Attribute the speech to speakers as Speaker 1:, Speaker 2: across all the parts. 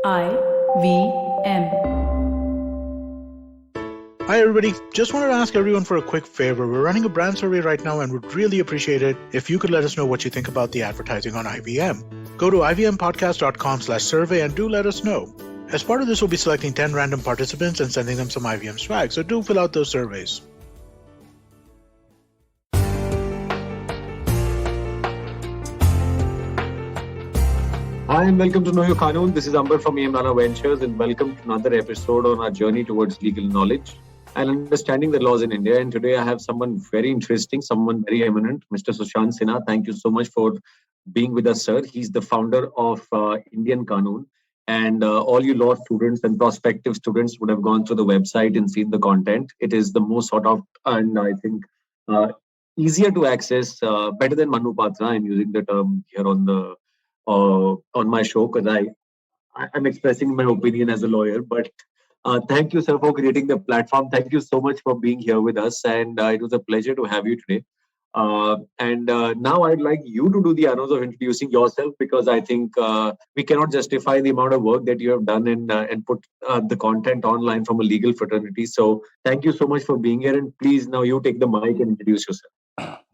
Speaker 1: IVM.
Speaker 2: Hi, everybody. Just wanted to ask everyone for a quick favor. We're running a brand survey right now and would really appreciate it if you could let us know what you think about the advertising on IVM. Go to ivmpodcast.com/survey and do let us know. As part of this, we'll be selecting 10 random participants and sending them some IVM swag, so do fill out those surveys.
Speaker 3: Hi and welcome to Know Your Kanun. This is Amber from Nana Ventures and welcome to another episode on our journey towards legal knowledge and understanding the laws in India. And today I have someone very interesting, someone very eminent, Mr. Sushant Sinha. Thank you so much for being with us, sir. He's the founder of Indian Kanun. And all you law students and prospective students would have gone through the website and seen the content. It is the most sought out and I think easier to access, better than Manu Patra. I'm using the term here on my show because I'm expressing my opinion as a lawyer. But thank you, sir, for creating the platform. Thank you so much for being here with us. And it was a pleasure to have you today. Now I'd like you to do the honors of introducing yourself because I think we cannot justify the amount of work that you have done and put the content online from a legal fraternity. So thank you so much for being here. And please now you take the mic and introduce yourself.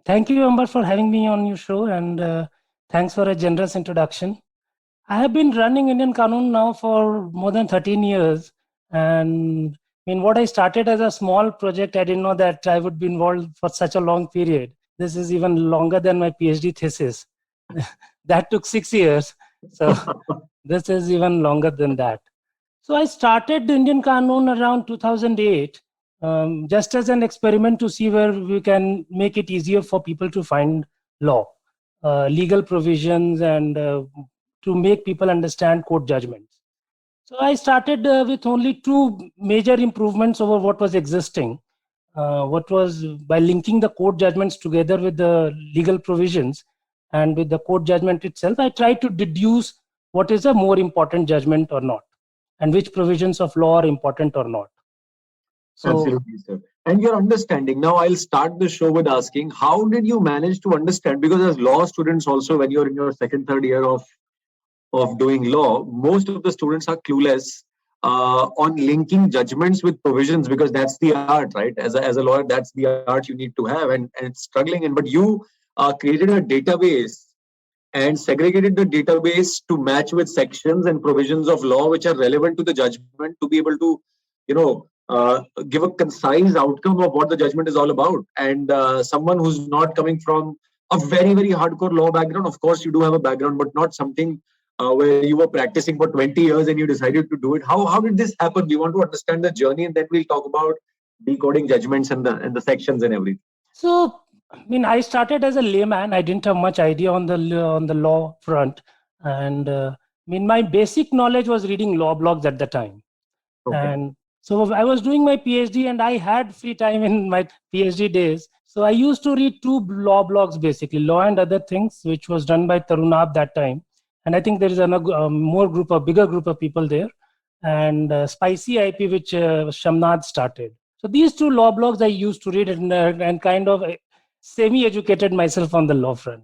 Speaker 4: Thank you, Amber, for having me on your show. And thanks for a generous introduction. I have been running Indian Kanun now for more than 13 years. And what I started as a small project, I didn't know that I would be involved for such a long period. This is even longer than my PhD thesis. That took 6 years. So this is even longer than that. So I started the Indian Kanun around 2008, just as an experiment to see where we can make it easier for people to find law. Legal provisions and to make people understand court judgments. So I started with only two major improvements over what was existing. What was by linking the court judgments together with the legal provisions and with the court judgment itself, I tried to deduce what is a more important judgment or not and which provisions of law are important or not.
Speaker 3: So, absolutely, sir. And your understanding. Now, I'll start the show with asking, how did you manage to understand? Because as law students also, when you're in your second, third year of doing law, most of the students are clueless on linking judgments with provisions because that's the art, right? As a lawyer, that's the art you need to have and it's struggling. But you created a database and segregated the database to match with sections and provisions of law which are relevant to the judgment to be able to, give a concise outcome of what the judgment is all about. And someone who's not coming from a very, very hardcore law background, of course, you do have a background, but not something where you were practicing for 20 years and you decided to do it. How did this happen? We want to understand the journey and then we'll talk about decoding judgments and the sections and everything.
Speaker 4: So, I started as a layman. I didn't have much idea on the law front, and my basic knowledge was reading law blogs at the time. Okay. And so I was doing my PhD, and I had free time in my PhD days. So I used to read two law blogs, basically Law and Other Things, which was done by Tarunab that time, and I think there is a bigger group of people there, and Spicy IP, which Shamnad started. So these two law blogs I used to read and kind of semi-educated myself on the law front.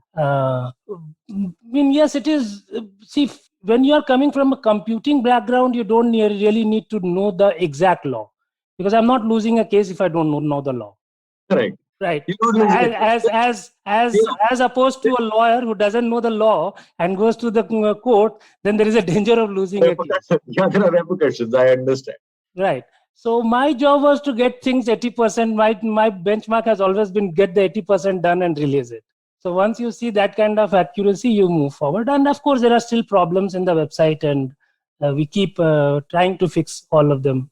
Speaker 4: Yes, it is. See, when you are coming from a computing background, you don't really need to know the exact law because I'm not losing a case if I don't know the law.
Speaker 3: Correct.
Speaker 4: Right. As opposed to a lawyer who doesn't know the law and goes to the court, then there is a danger of losing a case.
Speaker 3: Yeah, there are repercussions. I understand.
Speaker 4: Right. So my job was to get things 80%. My benchmark has always been get the 80% done and release it. So once you see that kind of accuracy, you move forward. And of course, there are still problems in the website, and we keep trying to fix all of them.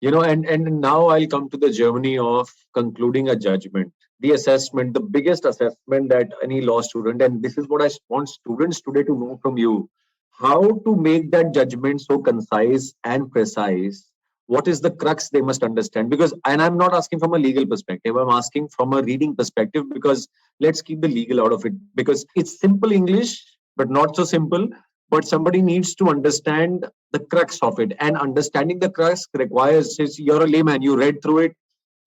Speaker 3: And now I'll come to the journey of concluding a judgment, the assessment, the biggest assessment that any law student, and this is what I want students today to know from you, how to make that judgment so concise and precise. What is the crux they must understand? And I'm not asking from a legal perspective, I'm asking from a reading perspective, because let's keep the legal out of it, because it's simple English, but not so simple. But somebody needs to understand the crux of it. And understanding the crux requires, since you're a layman, you read through it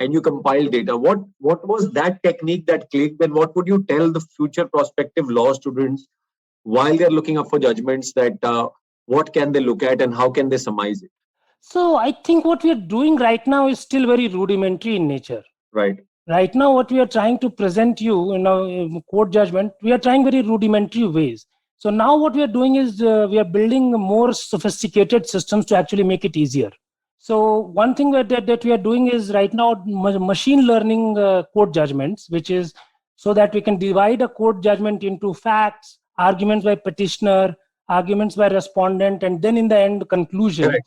Speaker 3: and you compile data. What was that technique that clicked? And what would you tell the future prospective law students while they're looking up for judgments that what can they look at and how can they surmise it?
Speaker 4: So I think what we are doing right now is still very rudimentary in nature.
Speaker 3: Right.
Speaker 4: Right now, what we are trying to present you in a court judgment, we are trying very rudimentary ways. So now what we are doing is we are building more sophisticated systems to actually make it easier. So one thing that we are doing is right now machine learning court judgments, which is so that we can divide a court judgment into facts, arguments by petitioner, arguments by respondent, and then in the end conclusion.
Speaker 3: Correct.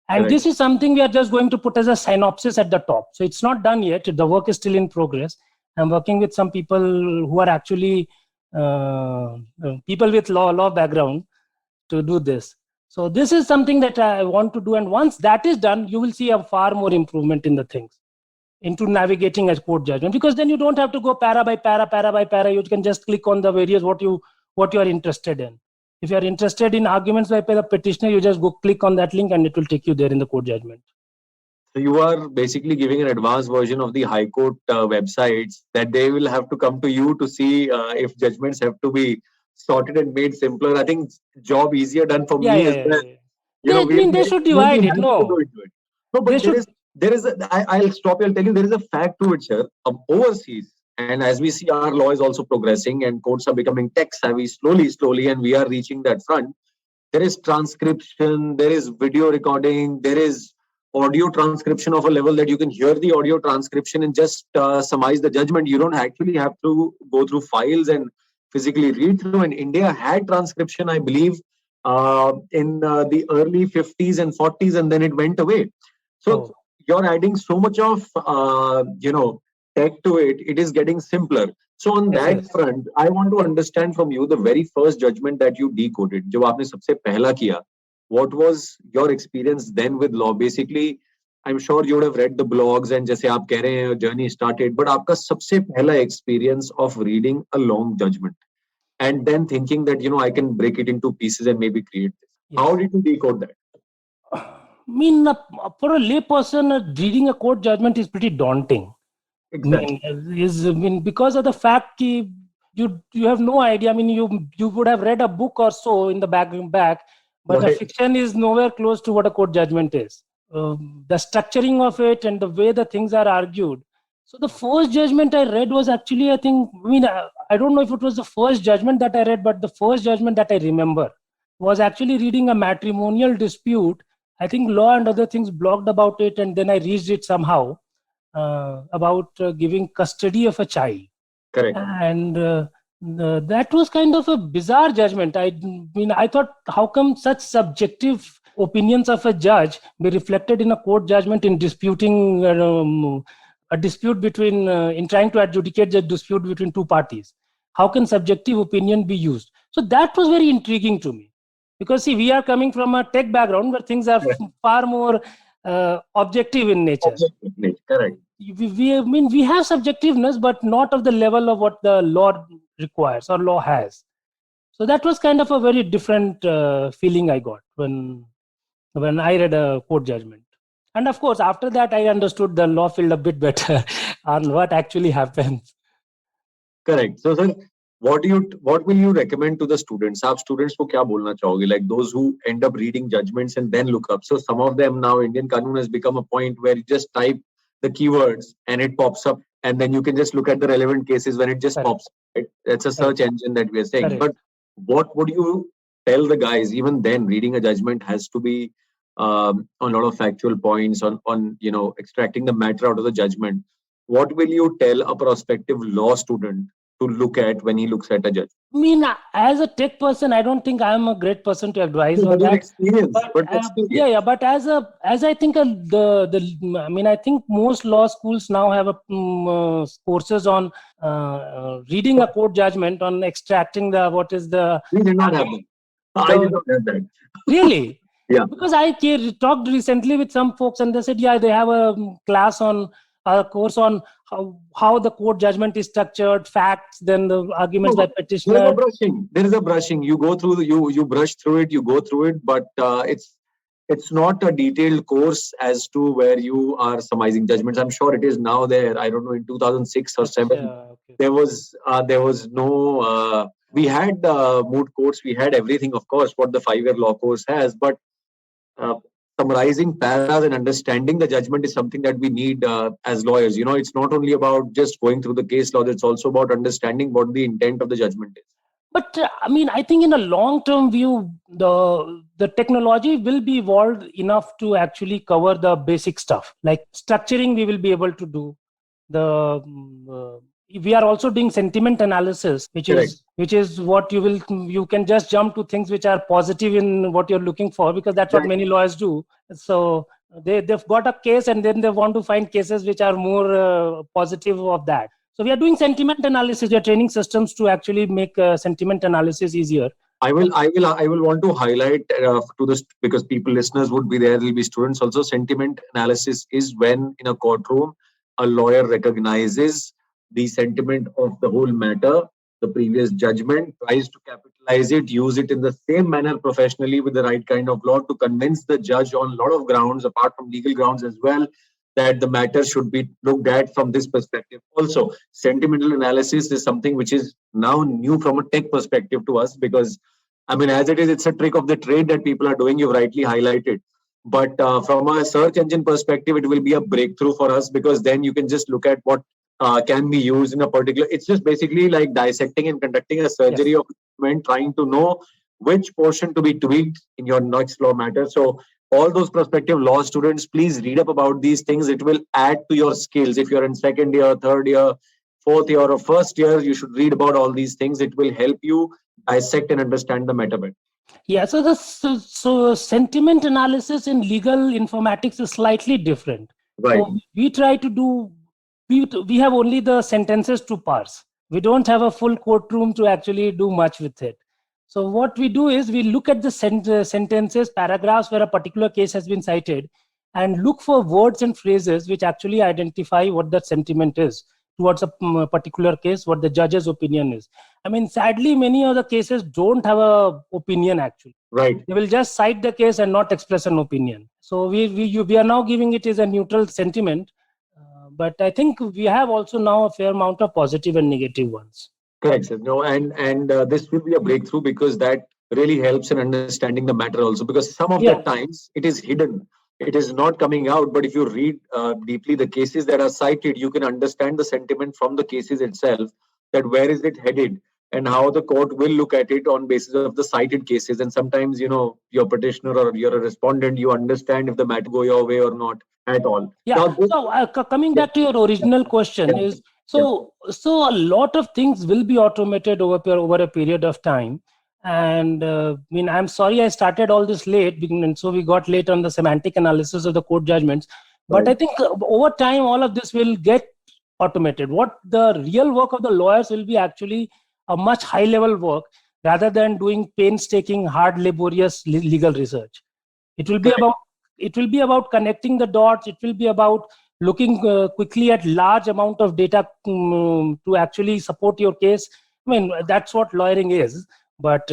Speaker 4: And
Speaker 3: Correct.
Speaker 4: this is something we are just going to put as a synopsis at the top. So it's not done yet. The work is still in progress. I'm working with some people who are actually people with law background to do this. So this is something that I want to do. And once that is done, you will see a far more improvement in the things into navigating a court judgment, because then you don't have to go para by para. You can just click on the various what you are interested in. If you are interested in arguments by the petitioner, you just go click on that link and it will take you there in the court judgment.
Speaker 3: So you are basically giving an advanced version of the High Court websites that they will have to come to you to see if judgments have to be sorted and made simpler. I think job easier done for me as well.
Speaker 4: They should divide it. No,
Speaker 3: but I'll stop you. I'll tell you there is a fact to it, sir. Overseas, and as we see, our law is also progressing, and courts are becoming tech savvy slowly, and we are reaching that front. There is transcription, there is video recording, there is audio transcription of a level that you can hear the audio transcription and just surmise the judgment. You don't actually have to go through files and physically read through. And India had transcription, I believe, in the early 50s and 40s, and then it went away. So you're adding so much of tech to it. It is getting simpler. So on that front, I want to understand from you the very first judgment that you decoded. जो आपने सबसे पहला किया, what was your experience then with law? Basically, I'm sure you would have read the blogs and जैसे आप कह रहे हैं journey started, but आपका सबसे पहला experience of reading a long judgment and then thinking that I can break it into pieces and maybe create this. How did you decode that?
Speaker 4: I mean, for a lay person, reading a court judgment is pretty daunting.
Speaker 3: Exactly.
Speaker 4: Because of the fact that you have no idea. I mean, you would have read a book or so in the back, but the fiction is nowhere close to what a court judgment is. The structuring of it and the way the things are argued. So the first judgment I read was actually, I don't know if it was the first judgment that I read, but the first judgment that I remember was actually reading a matrimonial dispute. I think law and other things blogged about it, and then I reached it somehow about giving custody of a child.
Speaker 3: Correct.
Speaker 4: And that was kind of a bizarre judgment. I thought, how come such subjective opinions of a judge be reflected in a court judgment in disputing a dispute between, in trying to adjudicate the dispute between two parties? How can subjective opinion be used? So that was very intriguing to me. Because see, we are coming from a tech background where things are far more objective in nature.
Speaker 3: Correct.
Speaker 4: We have subjectiveness, but not of the level of what the law requires or law has. So that was kind of a very different feeling I got when I read a court judgment. And of course, after that, I understood the law field a bit better on what actually happens.
Speaker 3: Correct. So, sir, what will you recommend to the students? आप students को क्या बोलना चाहोगे? Like those who end up reading judgments and then look up. So some of them now, Indian Qanun has become a point where you just type the keywords and it pops up, and then you can just look at the relevant cases when it just pops up. Right? It's a search engine that we are saying. But what would you tell the guys? Even then, reading a judgment has to be on a lot of factual points on extracting the matter out of the judgment. What will you tell a prospective law student to look at when he looks at a judge?
Speaker 4: I mean, as a tech person, I don't think I'm a great person to advise on that.
Speaker 3: Experience, but
Speaker 4: but as I think I think most law schools now have courses on reading a court judgment, on extracting
Speaker 3: We did not have that. I did not have that.
Speaker 4: Really?
Speaker 3: Yeah.
Speaker 4: Because I talked recently with some folks and they said, they have a class on a course on how the court judgment is structured, facts, then the arguments by petitioner.
Speaker 3: There is a brushing. You go through you brush through it, you go through it, but it's not a detailed course as to where you are surmising judgments. I'm sure it is now there. I don't know, in 2006 or 2007, there was no we had moot courts, we had everything, of course, what the 5-year law course has, but uh, summarizing paras and understanding the judgment is something that we need as lawyers. It's not only about just going through the case law, it's also about understanding what the intent of the judgment is.
Speaker 4: But I think in a long-term view, the technology will be evolved enough to actually cover the basic stuff, like structuring. We will be able to do we are also doing sentiment analysis, which is what you can just jump to things which are positive in what you're looking for, because that's what many lawyers do. So they've got a case and then they want to find cases which are more positive of that. So we are doing sentiment analysis. We are training systems to actually make sentiment analysis easier.
Speaker 3: I will want to highlight to this, because listeners would be there. There'll be students also. Sentiment analysis is when in a courtroom a lawyer recognizes the sentiment of the whole matter, the previous judgment, tries to capitalize it, use it in the same manner professionally with the right kind of law to convince the judge on a lot of grounds, apart from legal grounds as well, that the matter should be looked at from this perspective. Also, sentimental analysis is something which is now new from a tech perspective to us, because, as it is, it's a trick of the trade that people are doing. You've rightly highlighted. But from a search engine perspective, it will be a breakthrough for us, because then you can just look at what can be used in a particular. It's just basically like dissecting and conducting a surgery of trying to know which portion to be tweaked in your next law matter. So all those prospective law students, please read up about these things. It will add to your skills. If you're in second year, third year, fourth year, or first year, you should read about all these things. It will help you dissect and understand the matter better.
Speaker 4: Yeah, so sentiment analysis in legal informatics is slightly different.
Speaker 3: Right.
Speaker 4: So we try to do, we have only the sentences to parse. We don't have a full courtroom to actually do much with it. So what we do is we look at the sentences, paragraphs where a particular case has been cited, and look for words and phrases which actually identify what the sentiment is towards a particular case, what the judge's opinion is. Sadly, many of the cases don't have a opinion actually.
Speaker 3: Right.
Speaker 4: They will just cite the case and not express an opinion. So we are now giving it as a neutral sentiment. But I think we have also now a fair amount of positive and negative ones.
Speaker 3: Correct, sir. No, and this will be a breakthrough, because that really helps in understanding the matter also, because some of the times it is hidden. It is not coming out, but if you read deeply the cases that are cited, you can understand the sentiment from the cases itself, that where is it headed and how the court will look at it on basis of the cited cases. And sometimes, your petitioner or you're a respondent, you understand if the matter go your way or not at all.
Speaker 4: Yeah. Now, so coming back to your original question is, so a lot of things will be automated over a period of time. And I'm sorry I started all this late, and so we got late on the semantic analysis of the court judgments. But I think over time, all of this will get automated. What the real work of the lawyers will be actually a much high-level work, rather than doing painstaking, hard, laborious legal research. It will be about connecting the dots. It will be about looking quickly at large amount of data to actually support your case. That's what lawyering is. But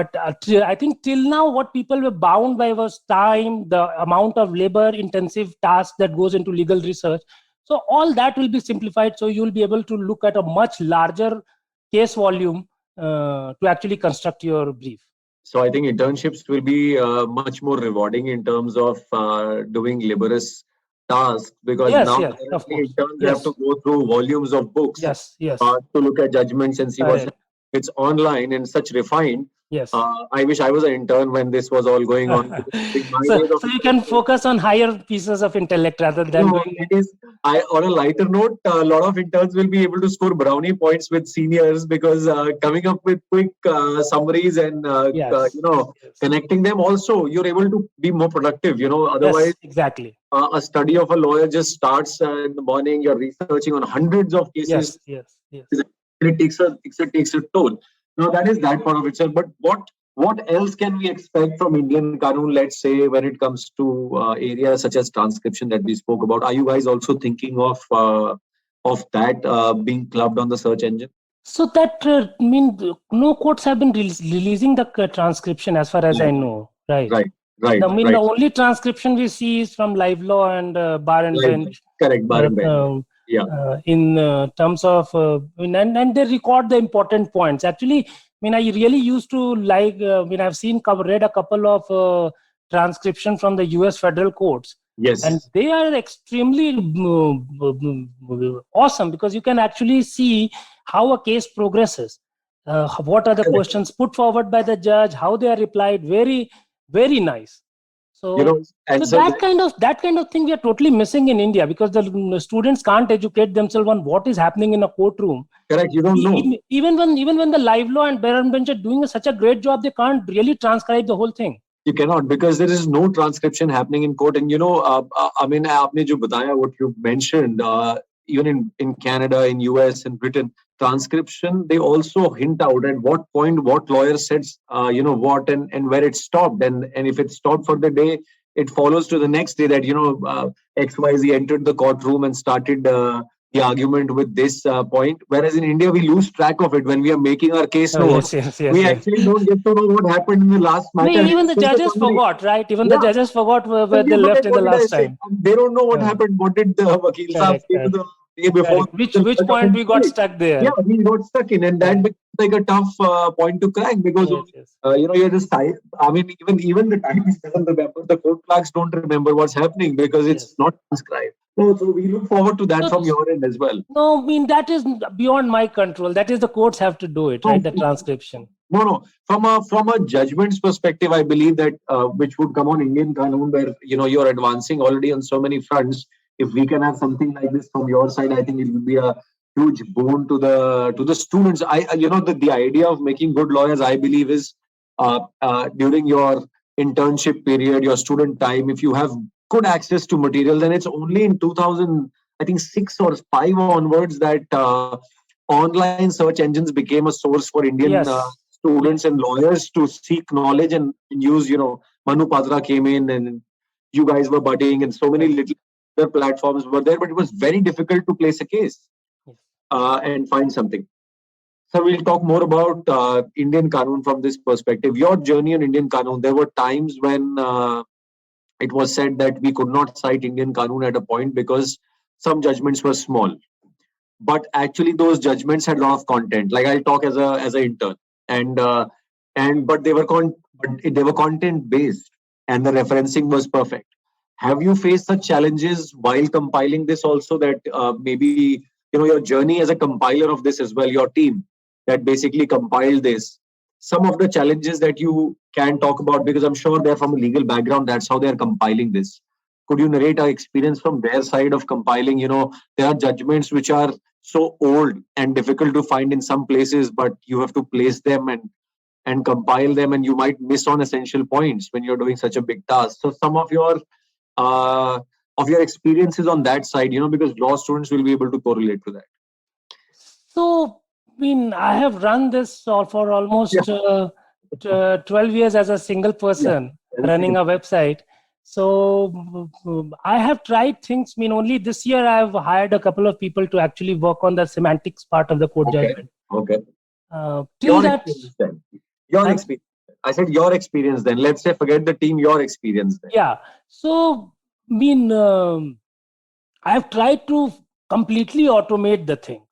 Speaker 4: I think till now, what people were bound by was time, the amount of labor-intensive task that goes into legal research. So all that will be simplified. So you will be able to look at a much larger case volume to actually construct your brief.
Speaker 3: So I think internships will be much more rewarding in terms of doing laborious tasks, because now interns have to go through volumes of books to look at judgments and see what's happening. It's online and such refined.
Speaker 4: Yes.
Speaker 3: I wish I was an intern when this was all going on.
Speaker 4: So you can focus on higher pieces of intellect rather than
Speaker 3: on a lighter note, a lot of interns will be able to score brownie points with seniors, because coming up with quick summaries and connecting them, also you're able to be more productive. Otherwise,
Speaker 4: exactly.
Speaker 3: A study of a lawyer just starts in the morning. You're researching on hundreds of cases.
Speaker 4: Yes.
Speaker 3: It takes a toll. Now that is that part of it, sir. But what else can we expect from Indian Qanun, let's say, when it comes to areas such as transcription that we spoke about? Are you guys also thinking of that being clubbed on the search engine?
Speaker 4: So that no courts have been releasing the transcription, as far as I know. Right. The only transcription we see is from Live Law and Bar and Bench.
Speaker 3: Correct, Bar and Bench.
Speaker 4: In terms of and they record the important points. Actually, mean, I really used to like. I've read a couple of transcription from the U.S. federal courts,
Speaker 3: Yes.
Speaker 4: and they are extremely awesome because you can actually see how a case progresses. What are the questions put forward by the judge? How they are replied? Very, very nice. So, that kind of thing we are totally missing in India because the students can't educate themselves on what is happening in a courtroom.
Speaker 3: Correct. You don't know.
Speaker 4: Even when the live law and Baron Bench are doing such a great job, they can't really transcribe the whole thing.
Speaker 3: You cannot, because there is no transcription happening in court. And aapne jo bataya, what you mentioned, even in Canada, in US, in Britain, transcription, they also hint out at what point what lawyer says, what and where it stopped. And if it stopped for the day, it follows to the next day that, XYZ entered the courtroom and started the argument with this point. Whereas in India, we lose track of it when we are making our case notes.
Speaker 4: Yes,
Speaker 3: actually don't get to know what happened in the last matter.
Speaker 4: Even the judges forgot, right? Even the judges forgot where they left in the last time.
Speaker 3: They don't know what happened. What did the Vakil Saab say the day before?
Speaker 4: Which point we got stuck there?
Speaker 3: Yeah, we got stuck in, and that becomes like a tough point to crack because you're just even the time doesn't remember. The court clerks don't remember what's happening because it's not transcribed. So we look forward to that from your end as well.
Speaker 4: No, that is beyond my control. That is the courts have to do it, right? The transcription.
Speaker 3: No. From a judgment's perspective, I believe that which would come on Indian Qanun, where you're advancing already on so many fronts. If we can have something like this from your side, I think it will be a huge boon to the students. The idea of making good lawyers, I believe, is during your internship period, your student time, if you have good access to material, then it's only in 2006 or 5 onwards that online search engines became a source for Indian students and lawyers to seek knowledge and use. Manu Padra came in and you guys were budding, and so many little other platforms were there, but it was very difficult to place a case and find something. So we'll talk more about Indian Qanun from this perspective. Your journey on Indian Qanun, there were times when it was said that we could not cite Indian Qanun at a point because some judgments were small. But actually, those judgments had a lot of content. Like I'll talk as an intern, but they were content based, and the referencing was perfect. Have you faced such challenges while compiling this also? That maybe your journey as a compiler of this as well, your team that basically compiled this. Some of the challenges that you can talk about, because I'm sure they're from a legal background. That's how they're compiling this. Could you narrate our experience from their side of compiling? There are judgments which are so old and difficult to find in some places, but you have to place them and compile them, and you might miss on essential points when you're doing such a big task. So some of your experiences on that side, because law students will be able to correlate to that.
Speaker 4: So, I have run this for almost 12 years as a single person running a website. So I have tried things. Only this year I have hired a couple of people to actually work on the semantics part of the code judgment.
Speaker 3: Okay.
Speaker 4: Till that,
Speaker 3: your experience. I said your experience. Then let's say forget the team. Your experience. Then.
Speaker 4: Yeah. So I have tried to completely automate the things.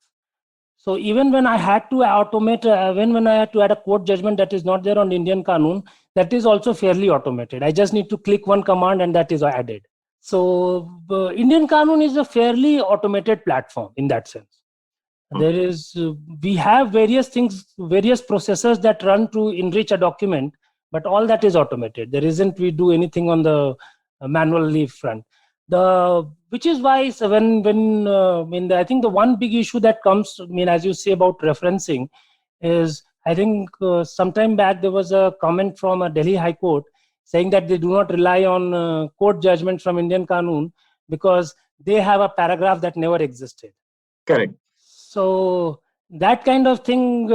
Speaker 4: So even when I had to automate, when I had to add a court judgment that is not there on Indian Qanun, that is also fairly automated. I just need to click one command and that is added. So Indian Qanun is a fairly automated platform in that sense. We have various processors that run to enrich a document, but all that is automated. We do anything on the manually front. Which is why I think the one big issue that comes, as you say about referencing, is I think sometime back there was a comment from a Delhi High Court saying that they do not rely on court judgment from Indian Qanun because they have a paragraph that never existed.
Speaker 3: Correct.
Speaker 4: So that kind of thing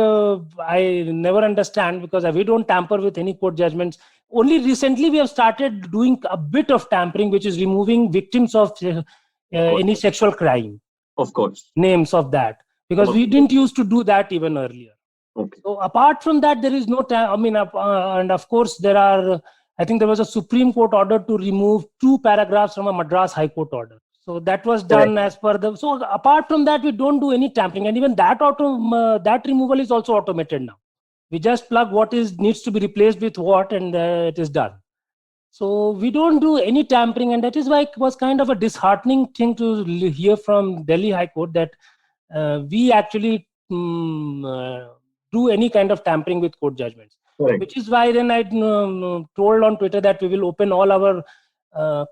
Speaker 4: I never understand because we don't tamper with any court judgments. Only recently we have started doing a bit of tampering, which is removing victims of any sexual crime.
Speaker 3: Of course.
Speaker 4: Names of that. Because we didn't used to do that even earlier.
Speaker 3: Okay.
Speaker 4: So apart from that, there is no and of course I think there was a Supreme Court order to remove 2 paragraphs from a Madras High Court order. So that was done as per so apart from that, we don't do any tampering. And even that removal is also automated now. We just plug what needs to be replaced with what, and it is done. So we don't do any tampering, and that is why it was kind of a disheartening thing to hear from Delhi High Court that we actually do any kind of tampering with court judgments.
Speaker 3: Correct.
Speaker 4: Which is why then I told on Twitter that we will open all our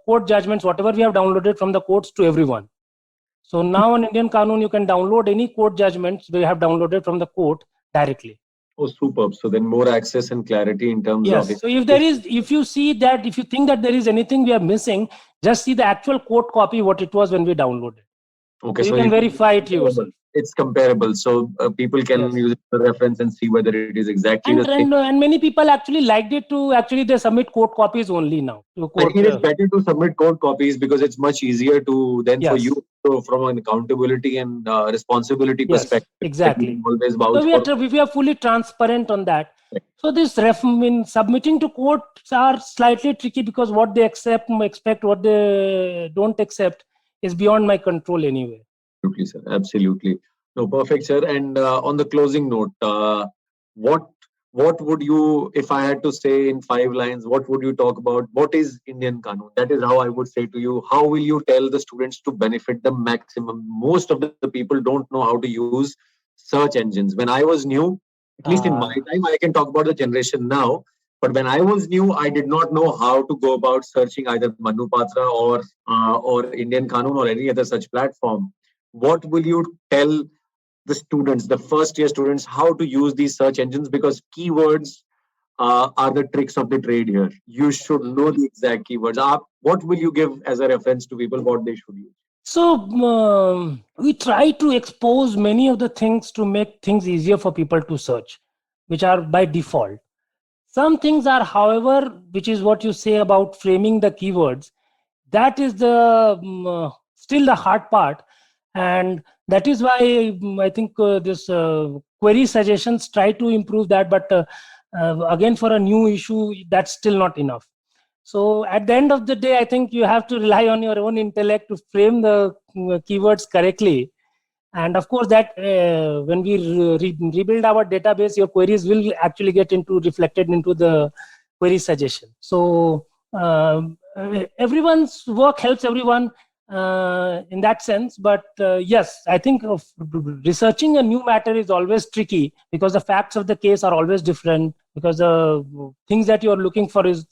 Speaker 4: court judgments, whatever we have downloaded from the courts, to everyone. So now on Indian Qanun, you can download any court judgments we have downloaded from the court directly.
Speaker 3: Oh, superb. So then more access and clarity in terms of it.
Speaker 4: So if you see that, if you think that there is anything we are missing, just see the actual court copy, what it was when we downloaded.
Speaker 3: Okay,
Speaker 4: so you can verify it yourself.
Speaker 3: It's comparable, so people can use it for reference and see whether it is exactly the same.
Speaker 4: And many people actually liked it to actually they submit court copies only now.
Speaker 3: I think it is better to submit court copies because it's much easier to then for you from an accountability and responsibility perspective.
Speaker 4: Exactly.
Speaker 3: Always
Speaker 4: so we are fully transparent on that. Right. So this submitting to courts are slightly tricky because what they expect, what they don't accept is beyond my control anyway.
Speaker 3: Absolutely, sir. Absolutely. No, perfect, sir. And on the closing note, what would you, if I had to say in 5 lines, what would you talk about? What is Indian Qanun? That is how I would say to you. How will you tell the students to benefit the maximum? Most of the people don't know how to use search engines. When I was new, at least in my time, I can talk about the generation now. But when I was new, I did not know how to go about searching either Manupatra or Indian Qanun or any other such platform. What will you tell the students, the first year students, how to use these search engines? Because keywords are the tricks of the trade here. You should know the exact keywords. What will you give as a reference to people what they should use?
Speaker 4: So we try to expose many of the things to make things easier for people to search, which are by default. Some things are, however, which is what you say about framing the keywords. That is the still the hard part. And that is why I think this query suggestions try to improve that. But again, for a new issue, that's still not enough. So at the end of the day, I think you have to rely on your own intellect to frame the keywords correctly. And of course, that when we rebuild our database, your queries will actually get reflected into the query suggestion. So everyone's work helps everyone in that sense. But yes, I think of researching a new matter is always tricky because the facts of the case are always different, because the things that you're looking for is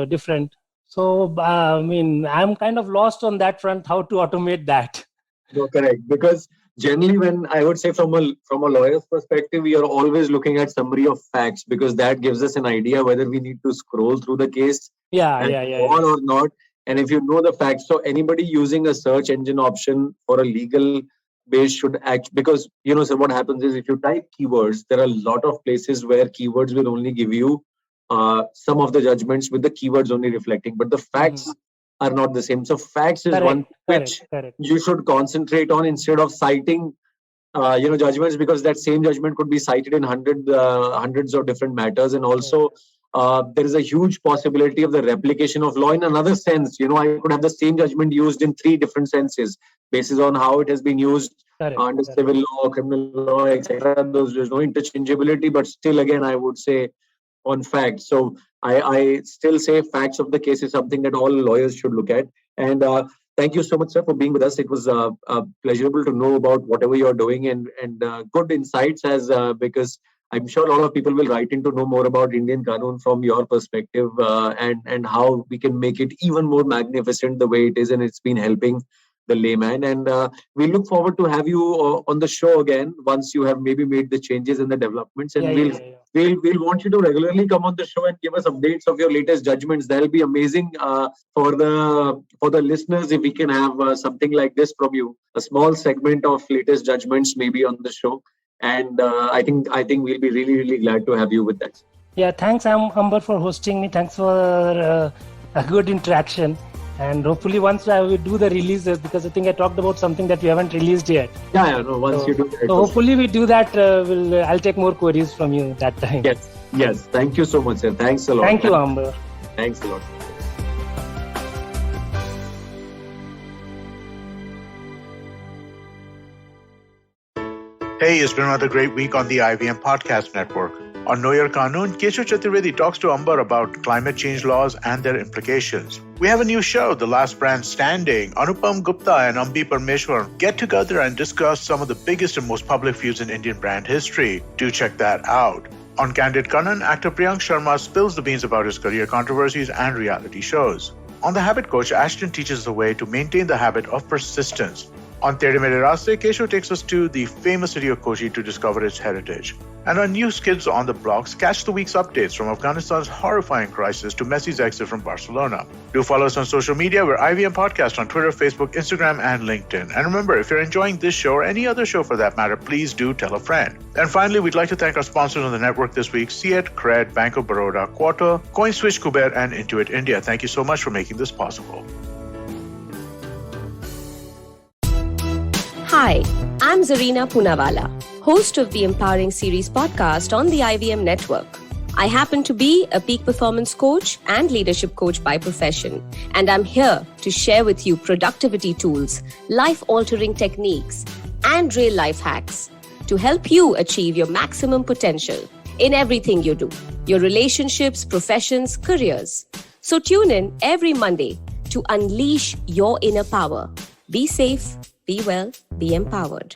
Speaker 4: different. So I'm kind of lost on that front, how to automate that.
Speaker 3: No, correct. Because generally, when I would say from a lawyer's perspective, we are always looking at summary of facts because that gives us an idea whether we need to scroll through the case or not. And if you know the facts, so anybody using a search engine option for a legal base should act, because so what happens is if you type keywords, there are a lot of places where keywords will only give you some of the judgments with the keywords only reflecting, but the facts are not the same. So facts is one which you should concentrate on instead of citing judgments, because that same judgment could be cited in hundreds of different matters. And also there is a huge possibility of the replication of law in another sense. I could have the same judgment used in 3 different senses based on how it has been used under civil law, criminal law, etc. There's no interchangeability, but still again I would say on facts. So I still say facts of the case is something that all lawyers should look at. And thank you so much, sir, for being with us. It was pleasurable to know about whatever you're doing and good insights, because I'm sure a lot of people will write in to know more about Indian Qanun from your perspective and how we can make it even more magnificent the way it is, and it's been helping the layman. And we look forward to have you on the show again once you have maybe made the changes and the developments. And we'll want you to regularly come on the show and give us updates of your latest judgments. That'll be amazing for the listeners if we can have something like this from you, a small segment of latest judgments maybe on the show. And I think we'll be really, really glad to have you with that.
Speaker 4: Yeah, thanks, Amber, for hosting me. Thanks for a good interaction. And hopefully once I will do the releases, because I think I talked about something that we haven't released yet.
Speaker 3: Once you do that.
Speaker 4: So hopefully we do that. I'll take more queries from you that time.
Speaker 3: Yes. Thank you so much, sir. Thanks a lot.
Speaker 4: Thank you, Amber.
Speaker 3: Thanks a lot.
Speaker 2: Hey, it's been another great week on the IVM Podcast Network. On Know Your Kanun, Keshav Chaturvedi talks to Amber about climate change laws and their implications. We have a new show, The Last Brand Standing. Anupam Gupta and Ambi Parmeshwar get together and discuss some of the biggest and most public feuds in Indian brand history. Do check that out. On Candid Kannan, actor Priyank Sharma spills the beans about his career controversies and reality shows. On The Habit Coach, Ashton teaches the way to maintain the habit of persistence. On Tere Mere Raaste, Keshav takes us to the famous city of Kochi to discover its heritage. And on News Kids on the Blocks, catch the week's updates from Afghanistan's horrifying crisis to Messi's exit from Barcelona. Do follow us on social media. We're IVM Podcast on Twitter, Facebook, Instagram, and LinkedIn. And remember, if you're enjoying this show or any other show for that matter, please do tell a friend. And finally, we'd like to thank our sponsors on the network this week, CEAT, Cred, Bank of Baroda, Quater, CoinSwitch, Kuber, and Intuit India. Thank you so much for making this possible.
Speaker 1: Hi, I'm Zarina Poonawalla, host of the Empowering Series podcast on the IVM network. I happen to be a peak performance coach and leadership coach by profession, and I'm here to share with you productivity tools, life-altering techniques, and real-life hacks to help you achieve your maximum potential in everything you do, your relationships, professions, careers. So tune in every Monday to unleash your inner power. Be safe, be well, be empowered.